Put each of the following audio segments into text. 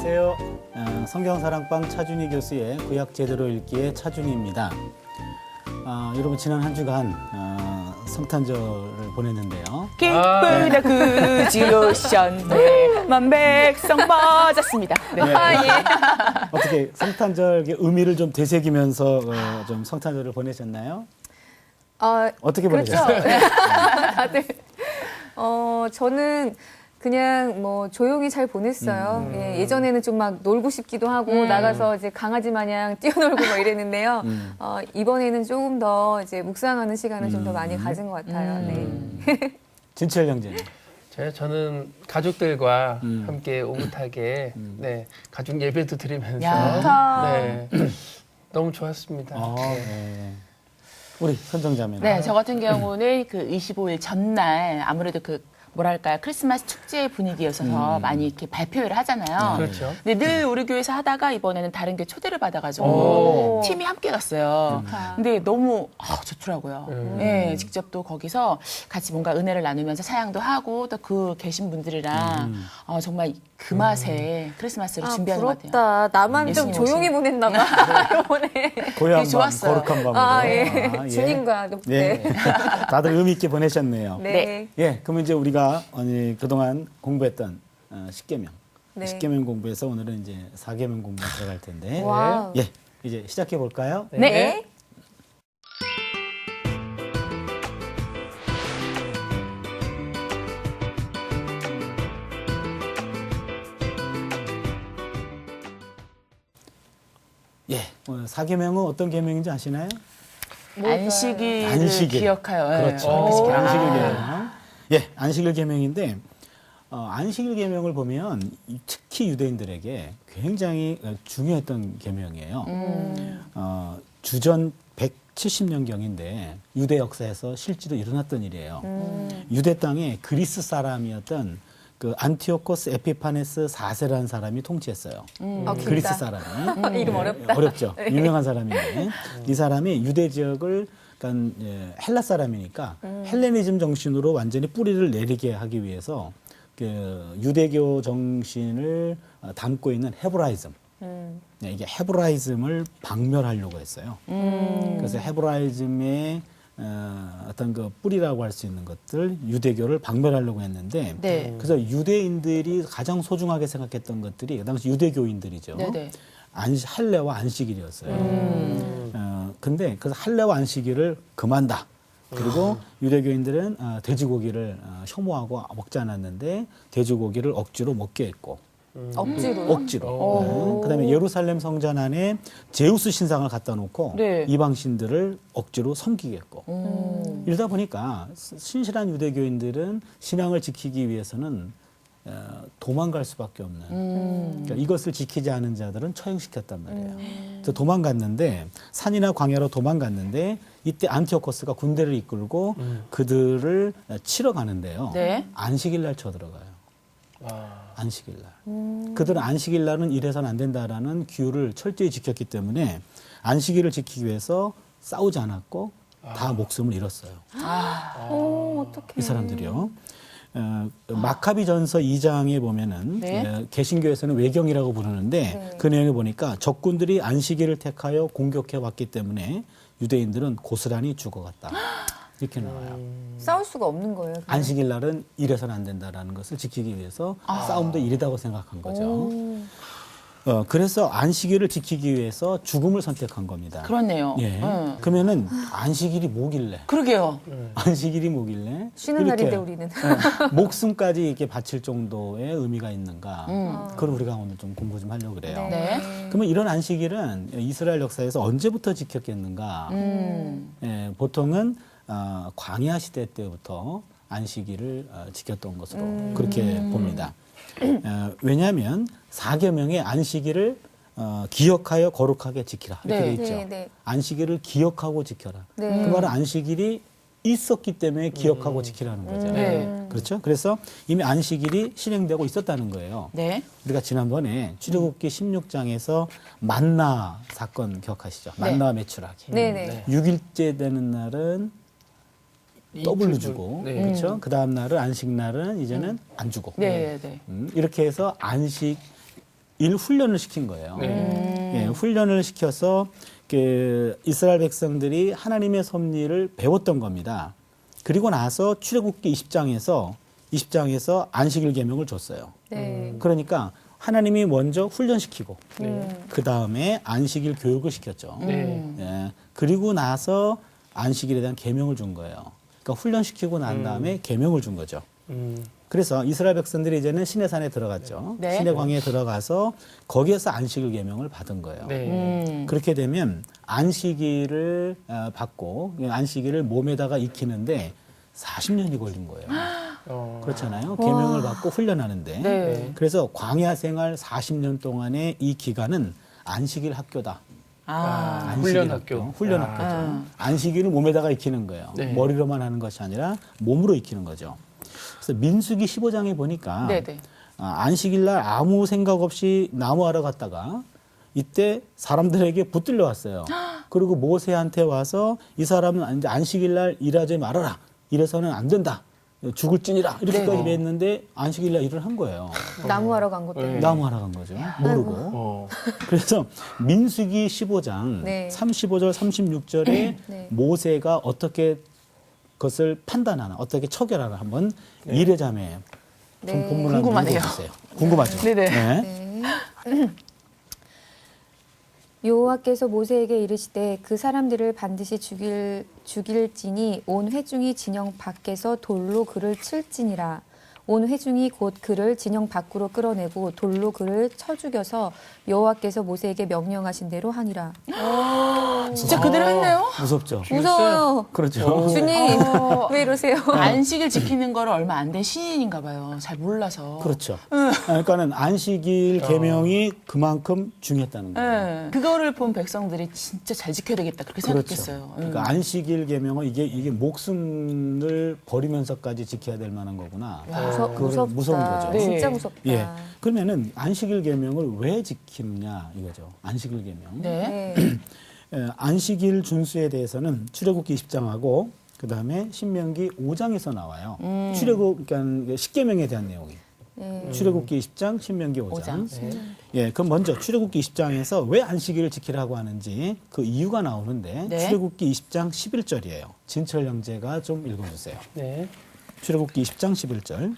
안녕하세요. 성경사랑방 차준희 교수의 구약 제대로 읽기의 차준희입니다. 여러분 지난 한 주간 성탄절을 보냈는데요. 기쁘다 그지로셨네 만백성 맞았습니다. 네. 네. 어떻게 성탄절 의미를 좀 되새기면서 좀 성탄절을 보내셨나요? 어떻게 그렇죠. 보내셨어요? 네. 다들 저는 그냥 뭐 조용히 잘 보냈어요. 예, 예전에는 좀 막 놀고 싶기도 하고 나가서 이제 강아지 마냥 뛰어놀고 뭐 이랬는데요. 이번에는 조금 더 이제 묵상하는 시간을 좀 더 많이 가진 것 같아요. 네. 진철 형제는? 저는 가족들과 함께 오붓하게 네, 가족 예배도 드리면서 야. 네, 너무 좋았습니다. 네. 우리 선정자매는? 네, 저 같은 경우는 그 25일 전날 아무래도 그 뭐랄까요 크리스마스 축제 분위기였어서 많이 이렇게 발표회를 하잖아요. 그렇죠. 근데 늘 우리 교회에서 하다가 이번에는 다른 교회 초대를 받아가지고 오. 팀이 함께 갔어요. 좋다. 근데 너무 좋더라고요. 네, 직접 또 거기서 같이 뭔가 은혜를 나누면서 사양도 하고 또 그 계신 분들이랑 정말 그 맛에 크리스마스를 준비하는 것 같아요. 부럽다. 나만 좀 예수님 조용히 보냈나 봐. 이번에. 고향 밤, 좋았어요. 거룩한 밤으로. 예. 주님과 높게. 네. 다들 의미 있게 보내셨네요. 네. 예, 그러면 이제 우리가 그동안 공부했던 10계명, 네. 10계명 공부해서 오늘은 이제 4계명 공부에 들어갈 텐데, 와우. 예, 이제 시작해 볼까요? 네. 예, 4계명은 어떤 계명인지 아시나요? 안식일을 안식일. 기억하여. 그렇죠. 안식일. 안식일 계명. 예, 안식일 계명인데 안식일 계명을 보면 특히 유대인들에게 굉장히 중요했던 계명이에요. 주전 170년경인데 유대 역사에서 실제로 일어났던 일이에요. 유대 땅에 그리스 사람이었던 그 안티오코스 에피파네스 4세라는 사람이 통치했어요. 그리스 길다. 사람이. 이름 어렵다. 어렵죠. 유명한 사람인데 이 사람이 유대 지역을 그러니까 헬라 사람이니까 헬레니즘 정신으로 완전히 뿌리를 내리게 하기 위해서 그 유대교 정신을 담고 있는 헤브라이즘. 네, 이게 헤브라이즘을 박멸하려고 했어요. 그래서 헤브라이즘의 어떤 그 뿌리라고 할 수 있는 것들 유대교를 박멸하려고 했는데 네. 그래서 유대인들이 가장 소중하게 생각했던 것들이 그 당시 유대교인들이죠. 네네. 할례와 안식일이었어요. 근데 그래서 할례와 안식일을 금한다. 그리고 유대교인들은 돼지고기를 혐오하고 먹지 않았는데 돼지고기를 억지로 먹게 했고 억지로요? 억지로. 그다음에 예루살렘 성전 안에 제우스 신상을 갖다 놓고 네. 이방신들을 억지로 섬기게 했고 이러다 보니까 신실한 유대교인들은 신앙을 지키기 위해서는 도망갈 수밖에 없는 그러니까 이것을 지키지 않은 자들은 처형시켰단 말이에요. 그래서 도망갔는데 산이나 광야로 도망갔는데 이때 안티오코스가 군대를 이끌고 그들을 치러 가는데요. 네. 안식일 날 쳐들어가요. 안식일 날. 그들은 안식일 날은 이래서는 안 된다라는 규율을 철저히 지켰기 때문에 안식일을 지키기 위해서 싸우지 않았고 다 목숨을 잃었어요. 어떡해. 이 사람들이요. 마카비전서 2장에 보면은 네. 개신교에서는 외경이라고 부르는데 그 내용에 보니까 적군들이 안식일을 택하여 공격해 왔기 때문에 유대인들은 고스란히 죽어갔다. 이렇게 나와요. 싸울 수가 없는 거예요. 그냥. 안식일 날은 이래서는 안 된다라는 것을 지키기 위해서 싸움도 이르다고 생각한 거죠. 그래서 안식일을 지키기 위해서 죽음을 선택한 겁니다. 그렇네요. 예. 그러면은 안식일이 뭐길래? 그러게요. 안식일이 뭐길래? 쉬는 이렇게, 날인데 우리는. 목숨까지 이렇게 바칠 정도의 의미가 있는가? 그걸 우리가 오늘 좀 공부 좀 하려고 그래요. 네. 그러면 이런 안식일은 이스라엘 역사에서 언제부터 지켰겠는가? 예, 보통은 광야 시대 때부터 안식일을 지켰던 것으로 그렇게 봅니다. 왜냐하면 4계명의 안식일을 기억하여 거룩하게 지키라 이렇게 네. 돼 있죠. 네, 네. 안식일을 기억하고 지켜라. 네. 그 말은 안식일이 있었기 때문에 기억하고 지키라는 거잖아요. 네. 그렇죠? 그래서 이미 안식일이 실행되고 있었다는 거예요. 네. 우리가 지난번에 출애굽기 16장에서 만나 사건 기억하시죠? 만나 매출하기. 네네. 6일째 되는 날은 더블로 이틀 주고, 네. 그렇죠? 그 다음 날은 안식 날은 이제는 안 주고. 네. 네. 이렇게 해서 훈련을 시킨 거예요. 네. 예, 훈련을 시켜서 그 이스라엘 백성들이 하나님의 섭리를 배웠던 겁니다. 그리고 나서 출애굽기 20장에서 안식일 계명을 줬어요. 네. 그러니까 하나님이 먼저 훈련시키고 그 다음에 안식일 교육을 시켰죠. 네. 예, 그리고 나서 안식일에 대한 계명을 준 거예요. 그러니까 훈련시키고 난 다음에 계명을 준 거죠. 그래서 이스라엘 백성들이 이제는 시내산에 들어갔죠. 네. 시내광야에 들어가서 거기에서 안식일 계명을 받은 거예요. 네. 그렇게 되면 안식일을 받고 안식일을 몸에다가 익히는데 40년이 걸린 거예요. 그렇잖아요. 계명을 받고 훈련하는데. 네. 그래서 광야 생활 40년 동안의 이 기간은 안식일 학교다. 안식일 훈련학교. 훈련학교죠. 안식일을 몸에다가 익히는 거예요. 네. 머리로만 하는 것이 아니라 몸으로 익히는 거죠. 그래서 민수기 15장에 보니까 네네. 안식일 날 아무 생각 없이 나무하러 갔다가 이때 사람들에게 붙들려 왔어요. 그리고 모세한테 와서 이 사람은 안식일 날 일하지 말아라. 이래서는 안 된다. 죽을지니라. 이렇게까지 네네. 했는데 안식일 날 일을 한 거예요. 나무하러 간 것도. 네. 나무하러 간 거죠. 모르고. 그래서 민수기 15장 네. 35절 36절에 네. 모세가 어떻게 그것을 판단하나 어떻게 처결하나 한번 이레자매 네. 본문을 한번 궁금하네요. 읽어주세요. 궁금하죠? 네네. 네. 여호와께서 모세에게 이르시되 그 사람들을 반드시 죽일지니 온 회중이 진영 밖에서 돌로 그를 칠지니라. 온 회중이 곧 그를 진영 밖으로 끌어내고 돌로 그를 쳐 죽여서 여호와께서 모세에게 명령하신 대로 하니라. 진짜 그대로 했네요. 무섭죠? 무서워요. 그렇죠. 주님 왜 이러세요? 안식일 지키는 거를 얼마 안 된 신인인가 봐요. 잘 몰라서. 그렇죠. 그러니까는 안식일 계명이 그만큼 중요했다는 거예요. 네. 그거를 본 백성들이 진짜 잘 지켜야 되겠다 그렇게 생각했어요. 그러니까 안식일 계명은 이게 목숨을 버리면서까지 지켜야 될 만한 거구나. 그거를 무섭다. 무서운 거죠. 네. 진짜 무섭다. 예. 그러면은 안식일 계명을 왜 지키느냐 이거죠. 안식일 계명. 네. 네. 안식일 준수에 대해서는 출애굽기 20장하고 그다음에 신명기 5장에서 나와요. 그러니까 십계명에 대한 내용이. 네. 출애굽기 20장, 신명기 5장. 5장. 예, 그럼 먼저 출애굽기 20장에서 왜 안식일을 지키라고 하는지 그 이유가 나오는데 네. 출애굽기 20장 11절이에요. 진철 형제가 좀 읽어주세요. 네. 출애굽기 20장 11절.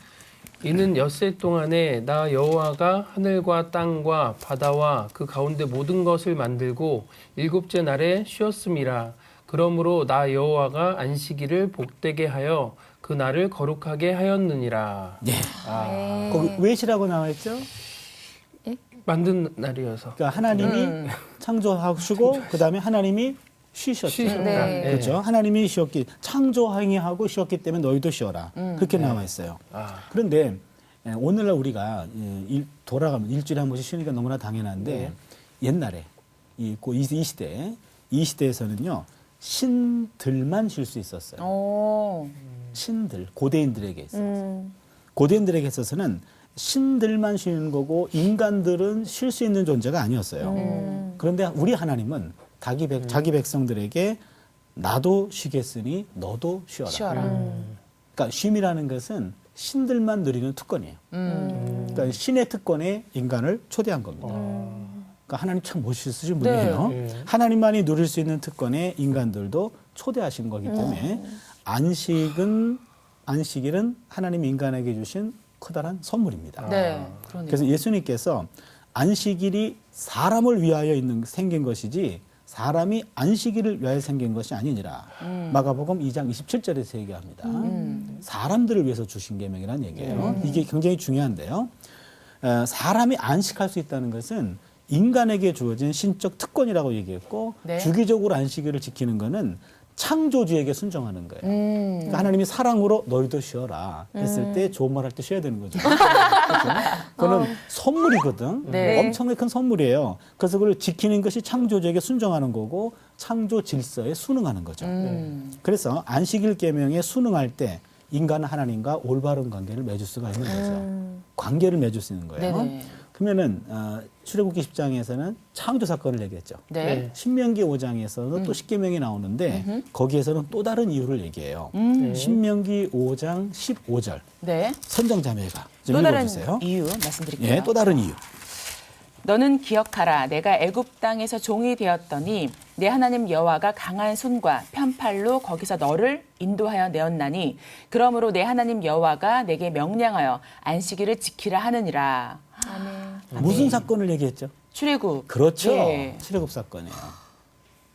이는 엿새 동안에 나 여호와가 하늘과 땅과 바다와 그 가운데 모든 것을 만들고 일곱째 날에 쉬었음이라. 그러므로 나 여호와가 안식일을 복되게 하여 그 날을 거룩하게 하였느니라. 네. 네. 거기 왜 쉬라고 나와 있죠? 만든 날이어서. 그러니까 하나님이 창조하시고 그다음에 하나님이 쉬셨죠. 쉬셨다. 네. 그렇죠. 하나님이 쉬었기 창조행위하고 쉬었기 때문에 너희도 쉬어라. 그렇게 나와 있어요. 그런데 오늘날 우리가 돌아가면 일주일에 한 번씩 쉬니까 너무나 당연한데 옛날에 이 시대에서는요 신들만 쉴 수 있었어요. 오. 신들 고대인들에게 있어서 음. 고대인들에게 있어서는 신들만 쉬는 거고 인간들은 쉴 수 있는 존재가 아니었어요. 그런데 우리 하나님은 자기 백성들에게 나도 쉬겠으니 너도 쉬어라. 쉬어라. 그러니까 쉼이라는 것은 신들만 누리는 특권이에요. 그러니까 신의 특권에 인간을 초대한 겁니다. 그러니까 하나님 참 멋있으신 분이에요. 네. 하나님만이 누릴 수 있는 특권에 인간들도 초대하신 거기 때문에 안식일은 하나님 인간에게 주신 커다란 선물입니다. 네. 그러네요. 그래서 예수님께서 안식일이 사람을 위하여 생긴 것이지 사람이 안식일을 위하여 생긴 것이 아니니라. 마가복음 2장 27절에서 얘기합니다. 사람들을 위해서 주신 계명이라는 얘기예요. 이게 굉장히 중요한데요. 사람이 안식할 수 있다는 것은 인간에게 주어진 신적 특권이라고 얘기했고 네. 주기적으로 안식일을 지키는 것은 창조주에게 순종하는 거예요. 그러니까 하나님이 사랑으로 너희도 쉬어라 했을 때 좋은 말 할 때 쉬어야 되는 거죠. 그렇죠? 그거는 선물이거든. 네. 엄청나게 큰 선물이에요. 그래서 그걸 지키는 것이 창조주에게 순종하는 거고 창조 질서에 순응하는 거죠. 그래서 안식일 계명에 순응할 때 인간은 하나님과 올바른 관계를 맺을 수가 있는 거죠. 관계를 맺을 수 있는 거예요. 네네. 그러면은 출애굽기 10장에서는 창조 사건을 얘기했죠. 네. 신명기 5장에서는 또 십계명이 나오는데 거기에서는 또 다른 이유를 얘기해요. 신명기 5장 15절 네. 선정자매가 좀 또 다른 읽어주세요. 이유 말씀드릴게요. 예, 또 다른 이유. 너는 기억하라. 내가 애굽 땅에서 종이 되었더니 내 하나님 여호와가 강한 손과 편팔로 거기서 너를 인도하여 내었나니 그러므로 내 하나님 여호와가 내게 명령하여 안식일을 지키라 하느니라. 아멘. 무슨 사건을 얘기했죠? 출애굽. 그렇죠. 네. 출애굽 사건이에요.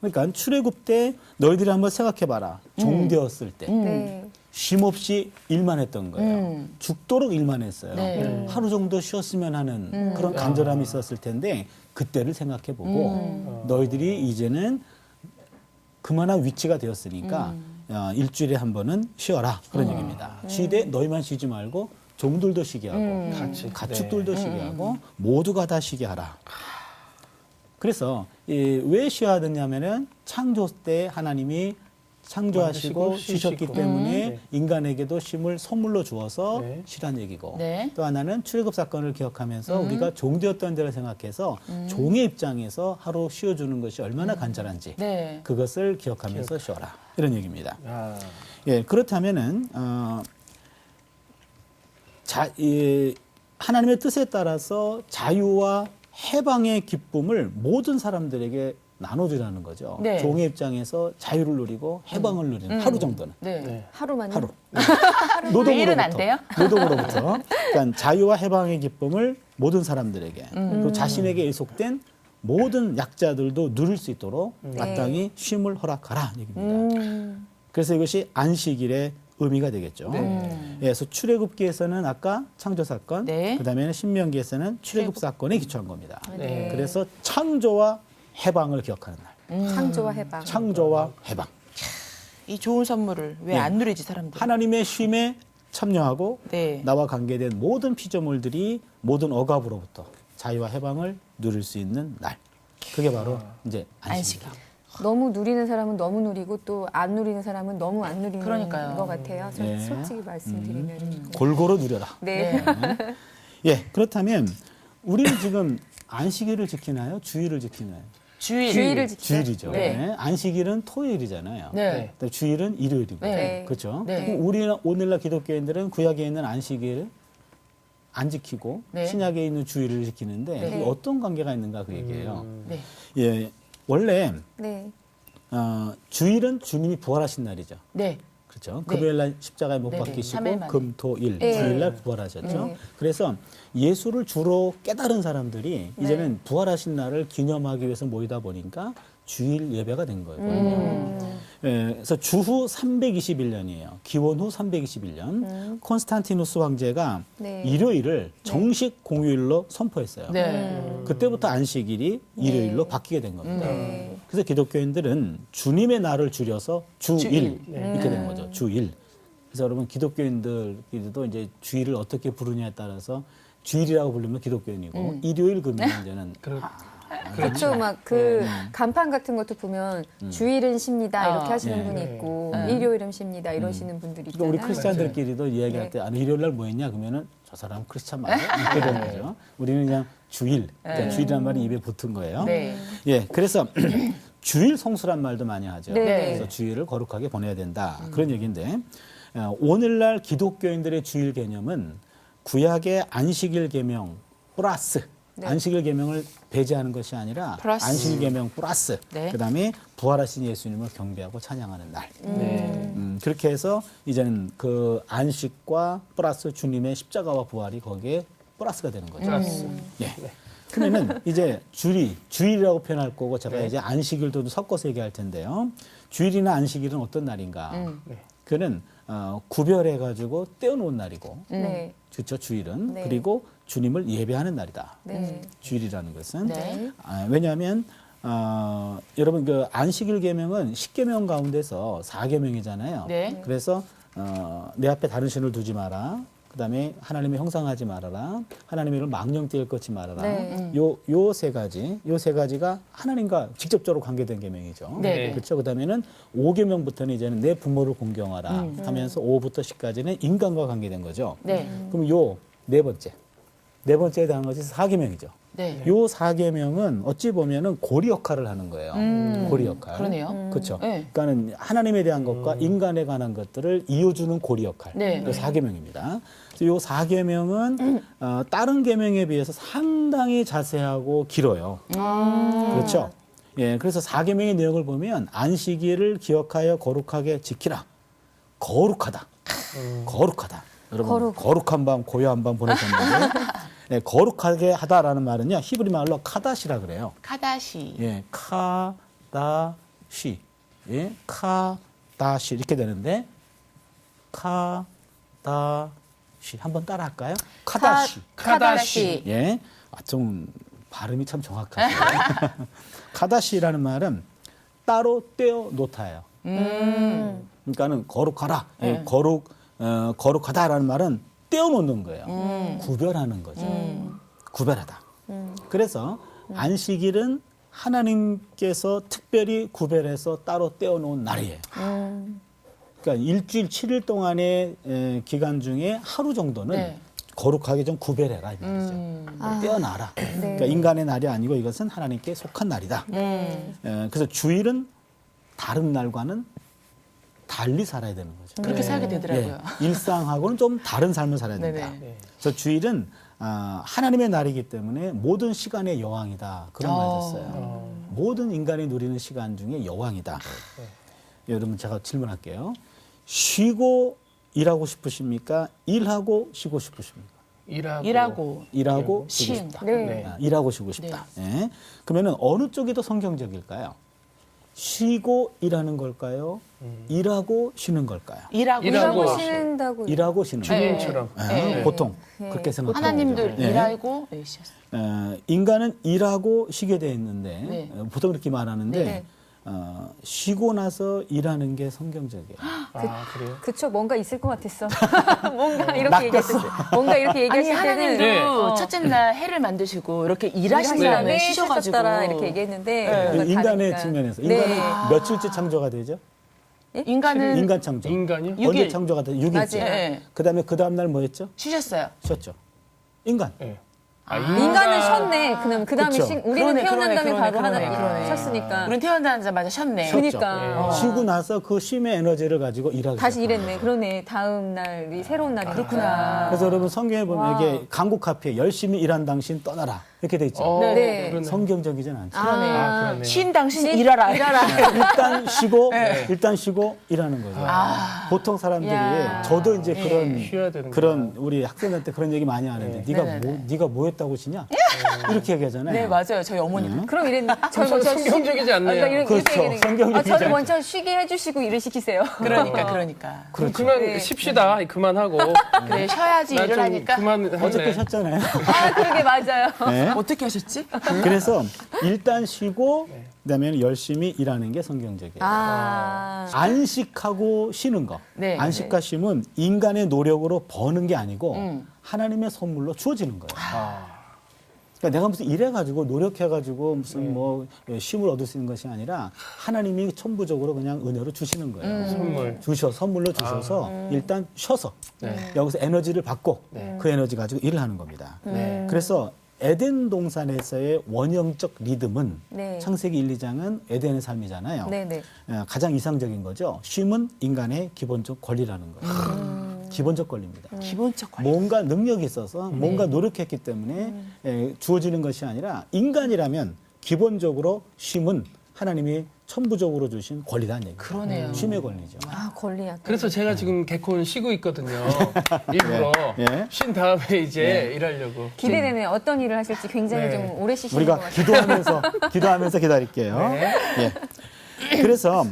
그러니까 출애굽 때 너희들이 한번 생각해봐라. 종 되었을 때 네. 쉼없이 일만 했던 거예요. 죽도록 일만 했어요. 네. 하루 정도 쉬었으면 하는 그런 간절함이 있었을 텐데 그때를 생각해보고 너희들이 이제는 그만한 위치가 되었으니까 일주일에 한 번은 쉬어라 그런 얘기입니다. 쉬되 너희만 쉬지 말고 종들도 쉬게 하고 가축들도 쉬게 하고 모두가 다 쉬게 하라. 그래서 왜 쉬어야 되냐면은 창조 때 하나님이 창조하시고 만드시고 쉬셨기 쉬시고. 때문에 인간에게도 쉼을 선물로 주어서 네. 쉬란 얘기고 네. 또 하나는 출애굽 사건을 기억하면서 우리가 종되었던 데를 생각해서 종의 입장에서 하루 쉬어주는 것이 얼마나 간절한지 네. 그것을 기억하면서 쉬어라 이런 얘기입니다. 아, 예, 그렇다면은 하나님의 뜻에 따라서 자유와 해방의 기쁨을 모든 사람들에게 나눠주라는 거죠. 네. 종의 입장에서 자유를 누리고 해방을 누리는 하루 정도는. 네. 네. 하루만요? 하루. 매일은 안 돼요? 노동으로부터. 그러니까 자유와 해방의 기쁨을 모든 사람들에게 또 자신에게 일속된 모든 약자들도 누릴 수 있도록 마땅히 쉼을 허락하라 얘기입니다. 그래서 이것이 안식일의 의미가 되겠죠. 예, 그래서 출애굽기에서는 아까 창조 사건, 네. 그다음에는 신명기에서는 출애굽 사건에 기초한 겁니다. 네. 그래서 창조와 해방을 기억하는 날. 창조와 해방. 창조와 해방. 이 좋은 선물을 왜 네. 안 누리지 사람들? 하나님의 쉼에 참여하고 네. 나와 관계된 모든 피조물들이 모든 억압으로부터 자유와 해방을 누릴 수 있는 날. 그게 바로 이제 안식이다. 안식일. 너무 누리는 사람은 너무 누리고 또 안 누리는 사람은 너무 안 누리는 그러니까요. 것 같아요. 네. 솔직히 말씀드리면. 골고루 누려라. 네. 예, 그렇다면 우리는 지금 안식일을 지키나요? 주일을 지키나요? 주일을 지키죠. 주일이죠. 네. 네. 안식일은 토요일이잖아요. 네. 그다음에 주일은 일요일이고. 네. 그렇죠? 네. 그럼 우리는 오늘날 기독교인들은 구약에 있는 안식일 안 지키고 네. 신약에 있는 주일을 지키는데 네. 이게 어떤 관계가 있는가 그 얘기예요. 네. 예, 원래 네. 주일은 주님이 부활하신 날이죠. 네. 그렇죠. 네. 금요일날 십자가에 못 네, 네. 박히시고 3일 만에. 금, 토, 일 네. 주일날 부활하셨죠. 네. 그래서 예수를 주로 깨달은 사람들이 이제는 부활하신 날을 기념하기 위해서 모이다 보니까 주일 예배가 된 거예요. 예, 그래서 주후 321년이에요. 기원 후 321년 콘스탄티누스 황제가 네. 일요일을 정식 공휴일로 선포했어요. 네. 그때부터 안식일이 일요일로 바뀌게 된 겁니다. 네. 그래서 기독교인들은 주님의 날을 줄여서 주일 주일. 이렇게 된 거죠. 주일. 그래서 여러분 기독교인들끼리도 이제 주일을 어떻게 부르냐에 따라서 주일이라고 부르면 기독교인이고 일요일 금요일 이제는 그렇죠. 막 그 간판 같은 것도 보면 주일은 쉽니다 이렇게 하시는 네. 분이 있고 일요일은 쉽니다 이러시는 분들이 그러니까 있잖아요. 우리 크리스찬들끼리도 이야기할 때 일요일 날 뭐 했냐 그러면은 저 사람 크리스찬 맞아요? 이렇게 되는 거죠. 우리는 그냥 주일. 그러니까 주일이란 말이 입에 붙은 거예요. 네. 예, 그래서 주일 성수란 말도 많이 하죠. 네. 그래서 주일을 거룩하게 보내야 된다. 그런 얘기인데 오늘날 기독교인들의 주일 개념은 구약의 안식일 계명 플러스 네. 안식일 계명을 배제하는 것이 아니라 플러스. 안식일 계명 플러스 네. 그다음에 부활하신 예수님을 경배하고 찬양하는 날. 네. 그렇게 해서 이제는 그 안식과 플러스 주님의 십자가와 부활이 거기에 플러스가 되는 거죠. 플러스. 예. 그러면은 이제 주일이라고 표현할 거고 제가 이제 안식일도 섞어서 얘기할 텐데요. 주일이나 안식일은 어떤 날인가? 네. 그는 구별해 가지고 떼어놓은 날이고, 네. 그렇죠. 주일은 네. 그리고 주님을 예배하는 날이다. 네. 주일이라는 것은 네. 왜냐하면 여러분 그 안식일 계명은 10계명 가운데서 4계명이잖아요. 네. 그래서 내 앞에 다른 신을 두지 마라. 그다음에 하나님의 형상하지 말아라. 하나님의 이름을 망령되을 것지 말아라. 네. 요 세 가지가 하나님과 직접적으로 관계된 계명이죠. 네. 그렇죠. 그다음에는 5계명부터는 이제는 내 부모를 공경하라 하면서 5부터 10까지는 인간과 관계된 거죠. 네. 그럼 요 네 번째에 대한 것이 4계명이죠. 네. 요 4계명은 어찌 보면은 고리 역할을 하는 거예요. 고리 역할. 그러네요. 그렇죠. 네. 그러니까는 하나님에 대한 것과 인간에 관한 것들을 이어주는 고리 역할. 네. 요 4계명입니다. 요 4계명은 다른 계명에 비해서 상당히 자세하고 길어요. 그렇죠. 예, 그래서 4계명의 내용을 보면 안식일을 기억하여 거룩하게 지키라. 거룩하다. 거룩하다. 여러분 거룩한 밤 고요한 밤 보내셨는데 예, 거룩하게 하다라는 말은요. 히브리 말로 카다시라 그래요. 카다시. 예, 카다시. 예, 카다시 이렇게 되는데 카다시 한번 따라 할까요? 카다시. 카다시. 예. 좀 발음이 참 정확하세요. 카다시라는 말은 따로 떼어 놓다예요. 그러니까는 거룩하라. 예, 거룩하다라는 말은 떼어 놓는 거예요. 구별하는 거죠. 구별하다. 그래서 안식일은 하나님께서 특별히 구별해서 따로 떼어 놓은 날이에요. 그러니까 일주일 7일 동안의 기간 중에 하루 정도는 네. 거룩하게 좀 구별해라 이 말이죠. 떼어놔라. 그러니까 인간의 날이 아니고 이것은 하나님께 속한 날이다. 그래서 주일은 다른 날과는 달리 살아야 되는 거죠. 그렇게 살게 되더라고요. 예, 일상하고는 좀 다른 삶을 살아야 된다. 네네. 그래서 주일은 하나님의 날이기 때문에 모든 시간의 여왕이다. 그런 말을 했어요. 모든 인간이 누리는 시간 중에 여왕이다. 여러분 제가 질문할게요. 쉬고 일하고 싶으십니까? 일하고 쉬고 싶으십니까? 일하고 일하고 쉬고 쉬인다. 싶다. 네. 일하고 쉬고 싶다. 예. 그러면은 어느 쪽이 더 성경적일까요? 쉬고 일하는 걸까요? 일하고 쉬는 걸까요? 일하고 일하고 쉬고. 쉬는다고. 일하고 쉬는 거예요. 주님처럼. 예, 보통 그렇게 생각하는 하나님들 거죠. 예. 일하고 네, 쉬었어요. 인간은 일하고 쉬게 돼 있는데 네. 보통 그렇게 말하는데 네. 쉬고 나서 일하는 게 성경적이에요. 아, 그래요? 그쵸, 뭔가 있을 것 같았어. 뭔가 이렇게 얘기했을 때. 뭔가 이렇게 아니 얘기하실 하나님도 때는. 네. 첫째 날 해를 만드시고 이렇게 일하신 일하신 다음에 다음에 쉬셔가지고 쉬셨더라 이렇게 얘기했는데. 뭔가 인간의 다르니까. 측면에서 네. 인간은 며칠째 창조가 되죠? 인간은 인간 창조. 인간이요? 언제 6일. 창조가 돼? 6일째. 맞아요. 네. 그다음에 그 다음 날 뭐 했죠? 쉬셨어요. 쉬었죠. 인간. 네. 인간은 쉬었네. 그다음에 그쵸. 우리는 그러네, 태어난 다음에 그러네, 바로 그러네, 하나 그러네. 쉬었으니까. 우린 태어나자마자 쉬었네. 그러니까. 쉬고 나서 그 쉼의 에너지를 가지고 일하기 다시 시작합니다. 일했네. 그러네. 다음 날이 새로운 날이니까. 그렇구나. 그래서 여러분 성경에 보면 와. 이게 강국 카피에 열심히 일한 당신 떠나라 이렇게 돼 있죠. 네. 그러네. 성경적이진 않죠. 그러네. 아, 그러네요. 쉰 당신 일하라. 일단 쉬고 일단 쉬고 일하는 거죠. 보통 사람들이 야. 저도 이제 그런 쉬어야 되는 그런 우리 학생한테 그런 얘기 많이 하는데 네가 뭐 했다고 쉬냐? 이렇게 얘기하잖아요. 네 맞아요. 저희 어머님. 그럼 이랬는데. 저희 먼저 성경적이지 않네요. 이렇게 그렇죠. 얘기하는 성경적이지 저를 않죠. 먼저 쉬게 해주시고 일을 시키세요. 그러니까. 그럼 그만 네. 쉽시다. 그만하고. 그래 쉬어야지 난 일을 좀 하니까. 그만할래. 어저께 쉬었잖아요. 아, 그러게 맞아요. 네. 어떻게 하셨지? 그래서 일단 쉬고 그다음에 열심히 일하는 게 성경적이에요. 아. 안식하고 쉬는 거. 네, 안식과 쉼은 인간의 노력으로 버는 게 아니고 하나님의 선물로 주어지는 거예요. 그러니까 내가 무슨 일해가지고 노력해가지고 무슨 뭐 쉼을 얻을 수 있는 것이 아니라 하나님이 천부적으로 그냥 은혜로 주시는 거예요. 선물. 선물로 주셔서 일단 쉬어서 여기서 에너지를 받고 그 에너지 가지고 일을 하는 겁니다. 그래서 에덴 동산에서의 원형적 리듬은 네. 창세기 1, 2장은 에덴의 삶이잖아요. 네네. 가장 이상적인 거죠. 쉼은 인간의 기본적 권리라는 거예요. 기본적 권리입니다. 기본적 관리. 뭔가 능력이 있어서 뭔가 노력했기 때문에 주어지는 것이 아니라 인간이라면 기본적으로 쉼은 하나님이 천부적으로 주신 권리다는 얘기죠. 그러네요. 쉼의 권리죠. 아, 권리야. 그래서 제가 지금 개콘 쉬고 있거든요. 일부러 예. 쉰 다음에 이제 일하려고. 기대되네. 어떤 일을 하실지 굉장히 네. 좀 오래 쉬시는 것 우리가 같아요. 기도하면서 기다릴게요. 네. 예. 그래서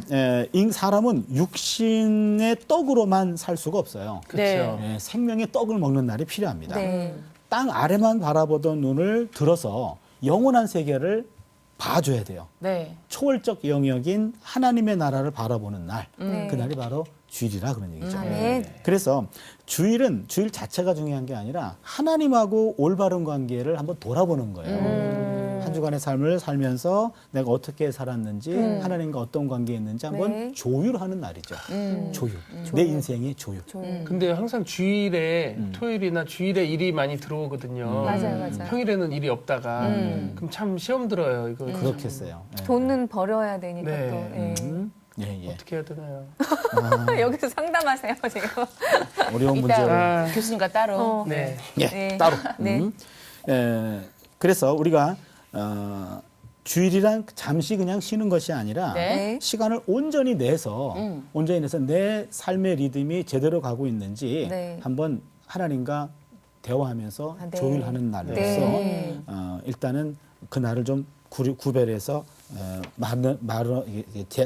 사람은 육신의 떡으로만 살 수가 없어요. 그렇죠. 예, 생명의 떡을 먹는 날이 필요합니다. 네. 땅 아래만 바라보던 눈을 들어서 영원한 세계를 봐줘야 돼요. 네. 초월적 영역인 하나님의 나라를 바라보는 날, 네. 그날이 바로 주일이라 그런 얘기죠. 아멘. 그래서 주일 자체가 중요한 게 아니라 하나님하고 올바른 관계를 한번 돌아보는 거예요. 주간의 삶을 살면서 내가 어떻게 살았는지 하나님과 어떤 관계였는지 한번 네. 조율하는 날이죠. 조율. 내 인생의 조율. 근데 항상 주일에 토요일이나 주일에 일이 많이 들어오거든요. 맞아요. 평일에는 일이 없다가 그럼 참 시험 들어요. 이거 그렇겠어요. 예. 돈은 벌어야 되니까 네. 또. 예. 예, 예. 어떻게 해야 되나요? 여기서 상담하세요, 지금. 어려운 이따 문제를. 교수님과 따로. 네. 예, 네. 따로. 네. 그래서 우리가 주일이란 잠시 그냥 쉬는 것이 아니라 네. 시간을 온전히 내서 내 삶의 리듬이 제대로 가고 있는지 네. 한번 하나님과 대화하면서 아, 네. 조율하는 날로서 네. 일단은 그 날을 좀 구별해서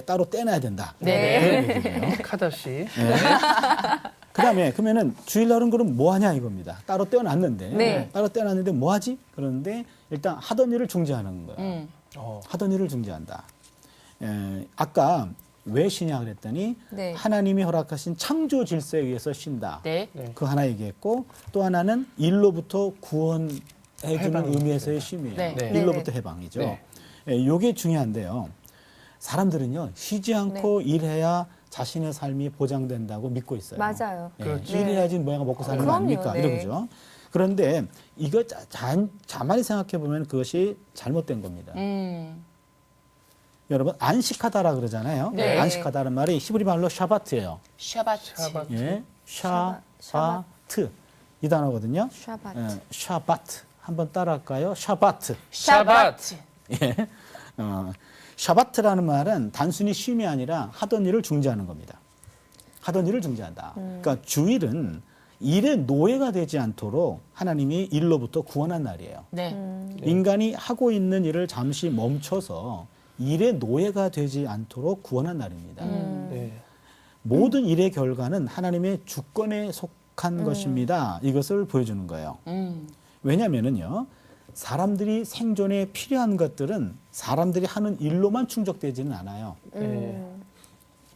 따로 떼놔야 된다. 네. 그런 얘기예요. 카다시. 그다음에 그러면은 주일날은 그럼 뭐 하냐 이겁니다. 따로 떼어놨는데 네. 따로 떼어놨는데 뭐 하지? 그런데 일단 하던 일을 중지하는 거예요. 하던 일을 중지한다. 아까 왜 쉬냐 그랬더니 네. 하나님이 허락하신 창조 질서에 의해서 쉰다. 네. 그 하나 얘기했고 또 하나는 일로부터 구원해주는 해방이 의미에서의 쉼이에요. 네. 네. 일로부터 해방이죠. 네. 이게 중요한데요. 사람들은요 쉬지 않고 일해야 자신의 삶이 보장된다고 믿고 있어요. 맞아요. 예, 그렇죠. 일해야지 뭐가 먹고 사는 거 그럼요. 아닙니까? 네. 이러죠. 그런데 이거 가만히 생각해 보면 그것이 잘못된 겁니다. 여러분 안식하다라 그러잖아요. 네. 안식하다는 말이 히브리 말로 샤바트예요. 샤바트. 샤바트. 예, 샤바트. 샤바트 이 단어거든요. 샤바트. 예, 샤바트 한번 따라할까요? 샤바트. 샤바트. 예. 샤바트라는 말은 단순히 쉼이 아니라 하던 일을 중지하는 겁니다. 하던 일을 중지한다. 그러니까 주일은 일의 노예가 되지 않도록 하나님이 일로부터 구원한 날이에요. 네. 인간이 하고 있는 일을 잠시 멈춰서 일의 노예가 되지 않도록 구원한 날입니다. 네. 모든 일의 결과는 하나님의 주권에 속한 것입니다. 이것을 보여주는 거예요. 왜냐하면은요, 사람들이 생존에 필요한 것들은 사람들이 하는 일로만 충족되지는 않아요. 네.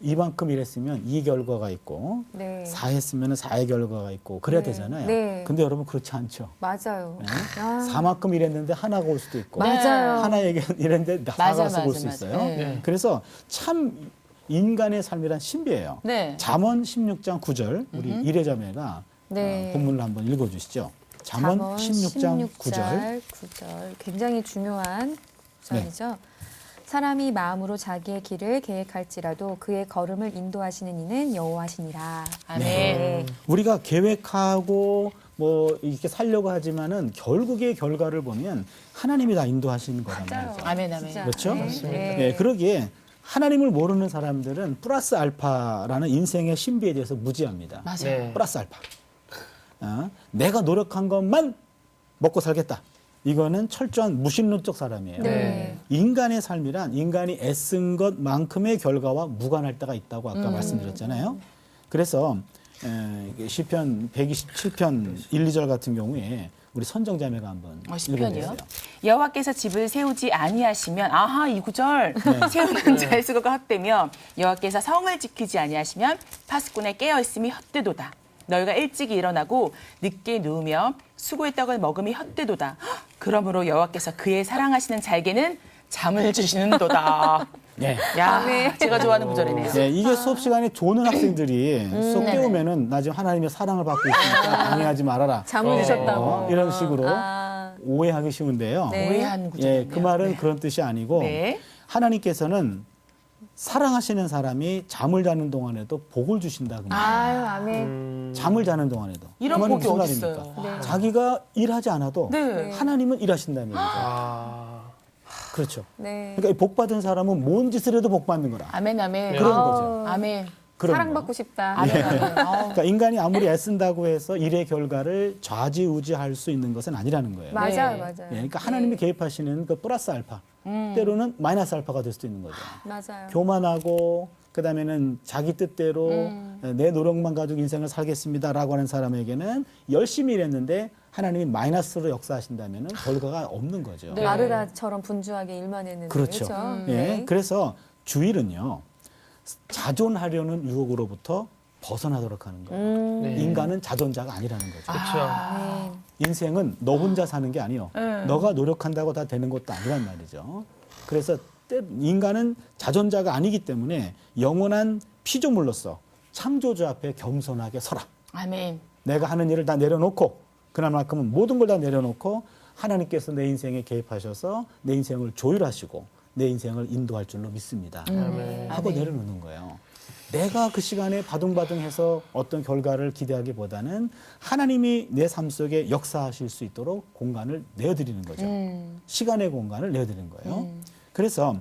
이만큼 일했으면 이 결과가 있고, 네. 4했으면 4의 결과가 있고, 그래야 네. 되잖아요. 네. 근데 여러분 그렇지 않죠. 맞아요. 네? 아, 4만큼 일했는데 하나가 올 수도 있고, 맞아요. 하나 일했는데 맞아, 4가 올 수 맞아. 있어요. 네. 그래서 참 인간의 삶이란 신비해요. 네. 잠언 16장 9절, 우리 이래자매가 네. 본문을 한번 읽어주시죠. 잠언 16장 9절. 9절. 굉장히 중요한 구절이죠. 사람이 마음으로 자기의 길을 계획할지라도 그의 걸음을 인도하시는 이는 여호와시니라. 아멘. 네. 우리가 계획하고 뭐 이렇게 살려고 하지만은 결국의 결과를 보면 하나님이 다 인도하시는 거란 말이죠. 아멘, 아멘. 진짜. 그렇죠? 네. 네, 그러기에 하나님을 모르는 사람들은 플러스 알파라는 인생의 신비에 대해서 무지합니다. 맞아요. 네. 플러스 알파. 내가 노력한 것만 먹고 살겠다. 이거는 철저한 무신론적 사람이에요. 네. 인간의 삶이란 인간이 애쓴 것만큼의 결과와 무관할 때가 있다고 아까 말씀드렸잖아요. 그래서 시편 127편 1, 2절 같은 경우에 우리 선정자매가 한번 시편이요? 읽어주세요. 여호와께서 집을 세우지 아니하시면 아하 이 구절 세우는 자의 수고가 헛되며 여호와께서 성을 지키지 아니하시면 파수꾼의 깨어 있음이 헛되도다. 너희가 일찍 일어나고 늦게 누우며 수고의 떡을 먹음이 헛되도다. 그러므로 여호와께서 그의 사랑하시는 자에게는 잠을 주시는도다. 네. 야, 제가 좋아하는 구절이네요. 네, 이게 수업 시간에 조는 학생들이 수업 깨우면은 나 지금 하나님의 사랑을 받고 있으니까 방해하지 말아라. 잠을 주셨다고. 이런 식으로 아, 오해하기 쉬운데요. 네. 오해한 구절이네요. 예, 그 말은 그런 뜻이 아니고 네. 하나님께서는 사랑하시는 사람이 잠을 자는 동안에도 복을 주신다. 그 말이에요. 아유, 아멘. 잠을 자는 동안에도. 이런 그 말은 복이 무슨 어딨어요? 말입니까? 네. 자기가 일하지 않아도 네. 하나님은 일하신다는 얘기죠. 아. 그렇죠. 네. 그러니까 이 복 받은 사람은 뭔 짓을 해도 복 받는 거라. 아멘, 아멘. 그런 아우, 거죠. 아멘. 그런 사랑받고 거. 싶다. 아멘, 아멘. 아우. 그러니까 인간이 아무리 애쓴다고 해서 일의 결과를 좌지우지할 수 있는 것은 아니라는 거예요. 맞아요, 네. 맞아요. 예, 그러니까 하나님이 개입하시는 그 플러스 알파, 때로는 마이너스 알파가 될 수도 있는 거죠. 맞아요. 교만하고 그다음에는 자기 뜻대로 내 노력만 가지고 인생을 살겠습니다라고 하는 사람에게는 열심히 일했는데 하나님이 마이너스로 역사하신다면 결과가 없는 거죠. 네. 마르다처럼 분주하게 일만 했는데. 그렇죠. 그렇죠? 예, 네. 그래서 주일은요 자존하려는 유혹으로부터 벗어나도록 하는 거예요. 네. 인간은 자존자가 아니라는 거죠. 그렇죠. 네. 인생은 너 혼자 사는 게 아니요. 너가 노력한다고 다 되는 것도 아니란 말이죠. 그래서 인간은 자존자가 아니기 때문에 영원한 피조물로서 창조주 앞에 겸손하게 서라. 아멘. 내가 하는 일을 다 내려놓고 그날만큼은 모든 걸 다 내려놓고 하나님께서 내 인생에 개입하셔서 내 인생을 조율하시고 내 인생을 인도할 줄로 믿습니다. 아멘. 하고 아멘. 내려놓는 거예요. 내가 그 시간에 바둥바둥해서 어떤 결과를 기대하기보다는 하나님이 내 삶 속에 역사하실 수 있도록 공간을 내어드리는 거죠. 시간의 공간을 내어드리는 거예요. 그래서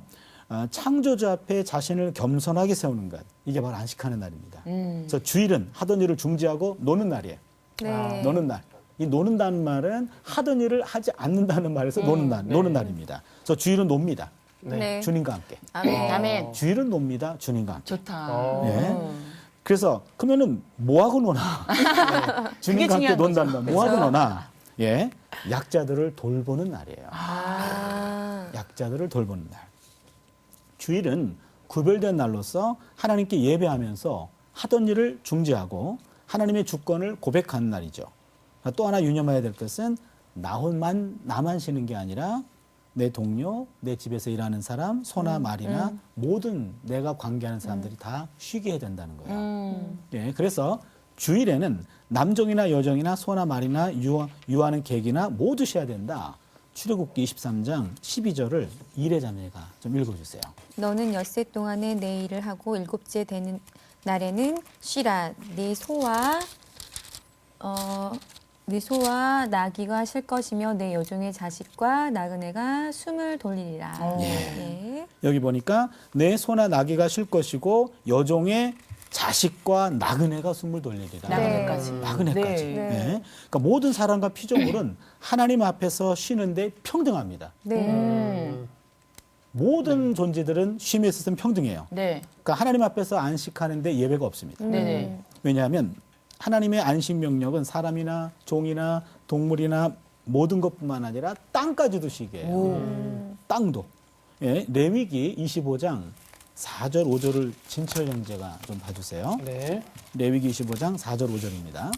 창조주 앞에 자신을 겸손하게 세우는 것, 이게 바로 안식하는 날입니다. 그래서 주일은 하던 일을 중지하고 노는 날이에요. 네. 노는 날. 이 노는다는 말은 하던 일을 하지 않는다는 말에서 노는 날, 노는 날입니다. 그래서 주일은 놉니다. 네. 주님과 함께. 아멘. 아멘. 주일은 놉니다. 주님과 함께. 좋다. 예. 그래서 그러면은 뭐 하고 노나? 주님과 함께 중요한 논다는 거죠. 말. 뭐 하고 노나? 예. 약자들을 돌보는 날이에요. 아. 약자들을 돌보는 날. 주일은 구별된 날로서 하나님께 예배하면서 하던 일을 중지하고 하나님의 주권을 고백하는 날이죠. 또 하나 유념해야 될 것은 나만 쉬는 게 아니라 내 동료, 내 집에서 일하는 사람, 소나 말이나 모든 내가 관계하는 사람들이 다 쉬게 해야 된다는 거예요. 예, 그래서 주일에는 남종이나 여종이나 소나 말이나 유하는 객이나 모두 쉬어야 된다. 출애굽기 23장 12절을 이레자매가 좀 읽어주세요. 너는 엿새 동안에 내 일을 하고 일곱째 되는 날에는 쉬라. 네 소와 나귀가 쉴 것이며 내 여종의 자식과 나그네가 숨을 돌리리라. 예. 여기 보니까 내 소나 나귀가 쉴 것이고 여종의 자식과 나그네가 숨을 돌리리라. 나그네까지. 나그네까지. 네. 예. 그러니까 모든 사람과 피조물은 하나님 앞에서 쉬는데 평등합니다. 네. 모든 존재들은 쉼에 있어서는 평등해요. 네. 그러니까 하나님 앞에서 안식하는데 예외가 없습니다. 네네. 왜냐하면 하나님의 안식 명령은 사람이나 종이나 동물이나 모든 것뿐만 아니라 땅까지도 쉬게 해요. 땅도. 예, 레위기 25장 4절 5절을 진철 형제가 좀 봐주세요. 네. 레위기 25장 4절 5절입니다.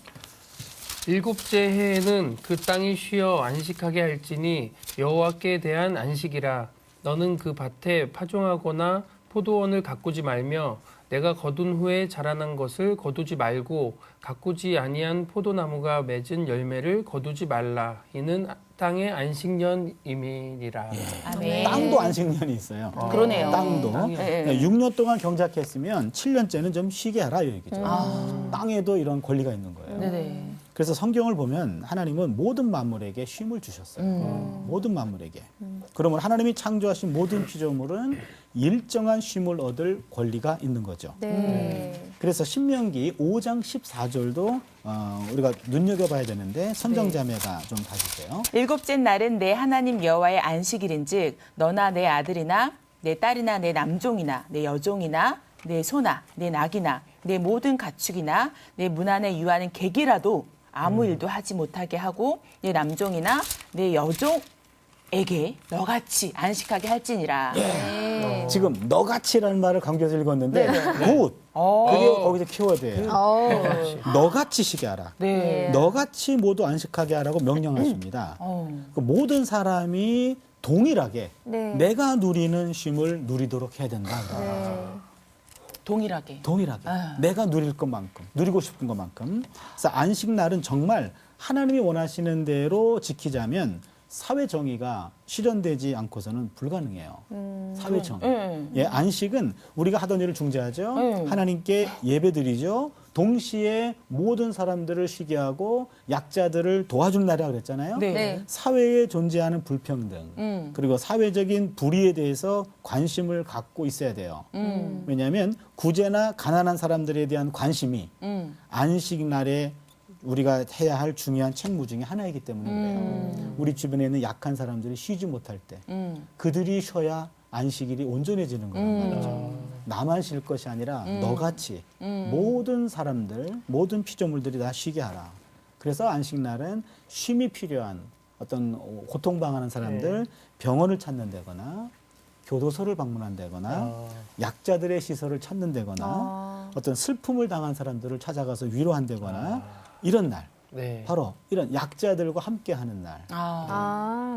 일곱째 해에는 그 땅이 쉬어 안식하게 할지니 여호와께 대한 안식이라. 너는 그 밭에 파종하거나 포도원을 가꾸지 말며 내가 거둔 후에 자라난 것을 거두지 말고 가꾸지 아니한 포도나무가 맺은 열매를 거두지 말라. 이는 땅의 안식년임이니라. 아멘. 땅도 안식년이 있어요. 그러네요. 땅도. 네. 6년 동안 경작했으면 7년째는 좀 쉬게 하라 이 얘기죠. 땅에도 이런 권리가 있는 거예요. 네네. 그래서 성경을 보면 하나님은 모든 만물에게 쉼을 주셨어요. 모든 만물에게. 그러면 하나님이 창조하신 모든 피조물은 일정한 쉼을 얻을 권리가 있는 거죠. 네. 그래서 신명기 5장 14절도 우리가 눈여겨봐야 되는데 선정자매가 좀 봐주세요. 일곱째 날은 내 하나님 여호와의 안식일인즉 너나 내 아들이나 내 딸이나 내 남종이나 내 여종이나 내 소나 내 낙이나 내 모든 가축이나 내 문 안에 유하는 객이라도 아무 일도 하지 못하게 하고 내 남종이나 내 여종에게 너같이 안식하게 할지니라. 지금 너같이라는 말을 강조해서 읽었는데 굿! 어. 그게 거기서 키워드예요. 너같이 쉬게 하라. 네. 너같이 모두 안식하게 하라고 명령하십니다. 어. 그 모든 사람이 동일하게 네. 내가 누리는 쉼을 누리도록 해야 된다. 네. 동일하게. 동일하게 아. 내가 누릴 것만큼 누리고 싶은 것만큼. 그래서 안식날은 정말 하나님이 원하시는 대로 지키자면 사회 정의가 실현되지 않고서는 불가능해요. 사회 정의. 예, 안식은 우리가 하던 일을 중지하죠. 하나님께 예배드리죠. 동시에 모든 사람들을 쉬게 하고 약자들을 도와준 날이라고 그랬잖아요. 네. 네. 사회에 존재하는 불평등 그리고 사회적인 불의에 대해서 관심을 갖고 있어야 돼요. 왜냐하면 구제나 가난한 사람들에 대한 관심이 안식날에 우리가 해야 할 중요한 책무 중에 하나이기 때문에 그래요. 우리 주변에 있는 약한 사람들이 쉬지 못할 때 그들이 쉬어야 안식일이 온전해지는 거란 말이죠. 나만 쉴 것이 아니라 너같이 모든 사람들, 모든 피조물들이 다 쉬게 하라. 그래서 안식날은 쉼이 필요한 어떤 고통당하는 사람들 병원을 찾는다거나 교도소를 방문한다거나 약자들의 시설을 찾는다거나 어떤 슬픔을 당한 사람들을 찾아가서 위로한다거나 이런 날, 네. 바로 이런 약자들과 함께하는 날.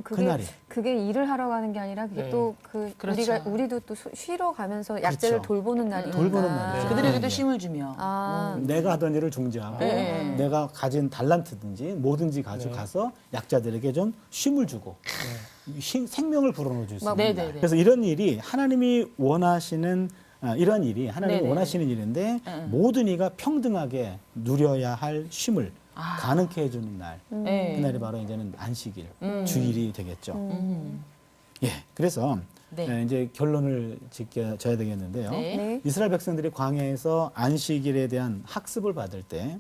그게, 그날이. 그게 일을 하러 가는 게 아니라 그게 네. 또 그렇죠. 우리도 또 쉬러 가면서 약자를 그렇죠. 돌보는 날이니까. 돌보는 날이죠. 그들에게도 네. 쉼을 주며. 내가 하던 일을 중지하고 네. 내가 가진 달란트든지 뭐든지 가지고 네. 가서 약자들에게 좀 쉼을 주고 생명을 불어넣어 줄 수 있는 네, 날. 네, 네. 그래서 이런 일이 하나님이 원하시는 이러한 일이 하나님이 네, 네. 원하시는 일인데 모든 이가 평등하게 누려야 할 쉼을 가능케 해주는 날. 네. 그날이 바로 이제는 안식일, 주일이 되겠죠. 음. 예, 그래서 네. 이제 결론을 지켜져야 되겠는데요. 네. 네. 이스라엘 백성들이 광야에서 안식일에 대한 학습을 받을 때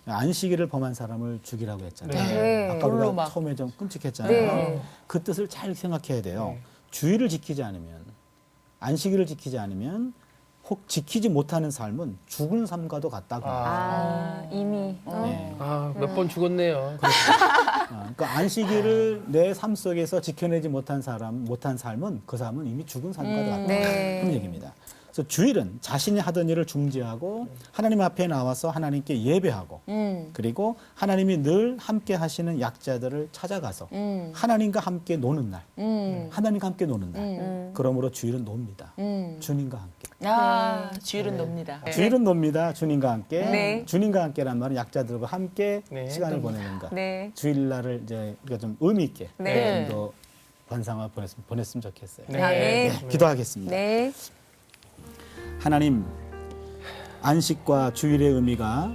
안식일을 범한 사람을 죽이라고 했잖아요. 네. 아까 돌로 우리가 막. 처음에 좀 끔찍했잖아요. 네. 그 뜻을 잘 생각해야 돼요. 네. 주일을 지키지 않으면, 안식일을 지키지 않으면 혹 지키지 못하는 삶은 죽은 삶과도 같다고. 이미. 네. 몇 번 죽었네요. 그러니까 안식일을 내 삶 속에서 지켜내지 못한 삶은 그 삶은 이미 죽은 삶과도 같다. 네. 그런 얘기입니다. 그래서 주일은 자신이 하던 일을 중지하고 하나님 앞에 나와서 하나님께 예배하고 그리고 하나님이 늘 함께 하시는 약자들을 찾아가서 하나님과 함께 노는 날, 하나님과 함께 노는 날. 그러므로 주일은 놉니다. 주님과 함께. 주일은 놉니다. 주일은 놉니다. 주님과 함께. 네. 주님과 함께란 말은 약자들과 함께 네. 시간을 보내는 것. 네. 주일날을 이제 우리가 좀 의미 있게 네. 좀 더 관상화 보냈으면 좋겠어요. 네. 네. 기도하겠습니다. 네. 하나님, 안식과 주일의 의미가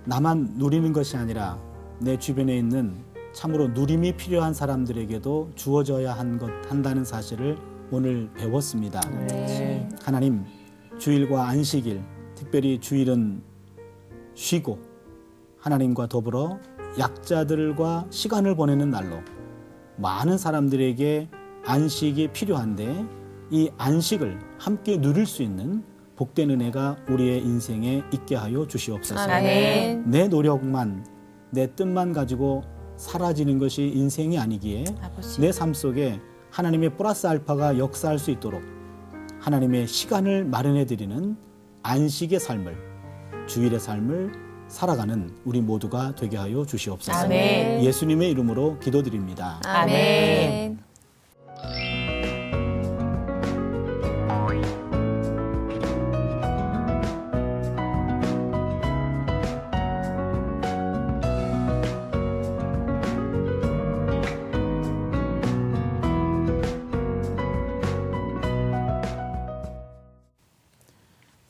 나만 누리는 것이 아니라 내 주변에 있는 참으로 누림이 필요한 사람들에게도 주어져야 한다는 사실을 오늘 배웠습니다. 네. 하나님, 주일과 안식일, 특별히 주일은 쉬고 하나님과 더불어 약자들과 시간을 보내는 날로 많은 사람들에게 안식이 필요한데 이 안식을 함께 누릴 수 있는 복된 은혜가 우리의 인생에 있게 하여 주시옵소서. 아멘. 내 노력만, 내 뜻만 가지고 사라지는 것이 인생이 아니기에 아버지. 내 삶 속에 하나님의 플러스 알파가 역사할 수 있도록 하나님의 시간을 마련해 드리는 안식의 삶을, 주일의 삶을 살아가는 우리 모두가 되게 하여 주시옵소서. 아멘. 예수님의 이름으로 기도드립니다. 아멘.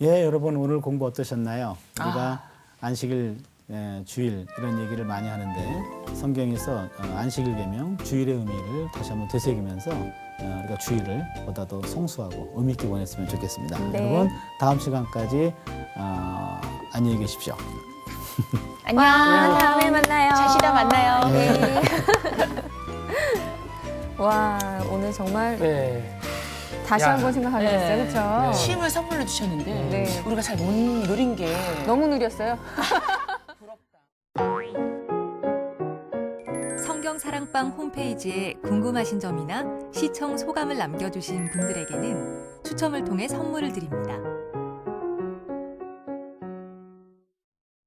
예, 여러분 오늘 공부 어떠셨나요? 우리가 안식일, 주일 이런 얘기를 많이 하는데 성경에서 안식일 계명, 주일의 의미를 다시 한번 되새기면서 우리가 주일을 보다 더 성수하고 의미 있게 보냈으면 좋겠습니다. 네. 여러분 다음 시간까지 안녕히 계십시오. 안녕. 다음에 만나요. 잘 쉬다 만나요. 네. 와, 오늘 정말 네. 다시 야. 한번 생각하게 됐어요. 네. 그렇죠? 네. 쉼을 선물로 주셨는데 네. 우리가 잘 못 누린 게 너무 누렸어요. 성경사랑방 홈페이지에 궁금하신 점이나 시청 소감을 남겨주신 분들에게는 추첨을 통해 선물을 드립니다.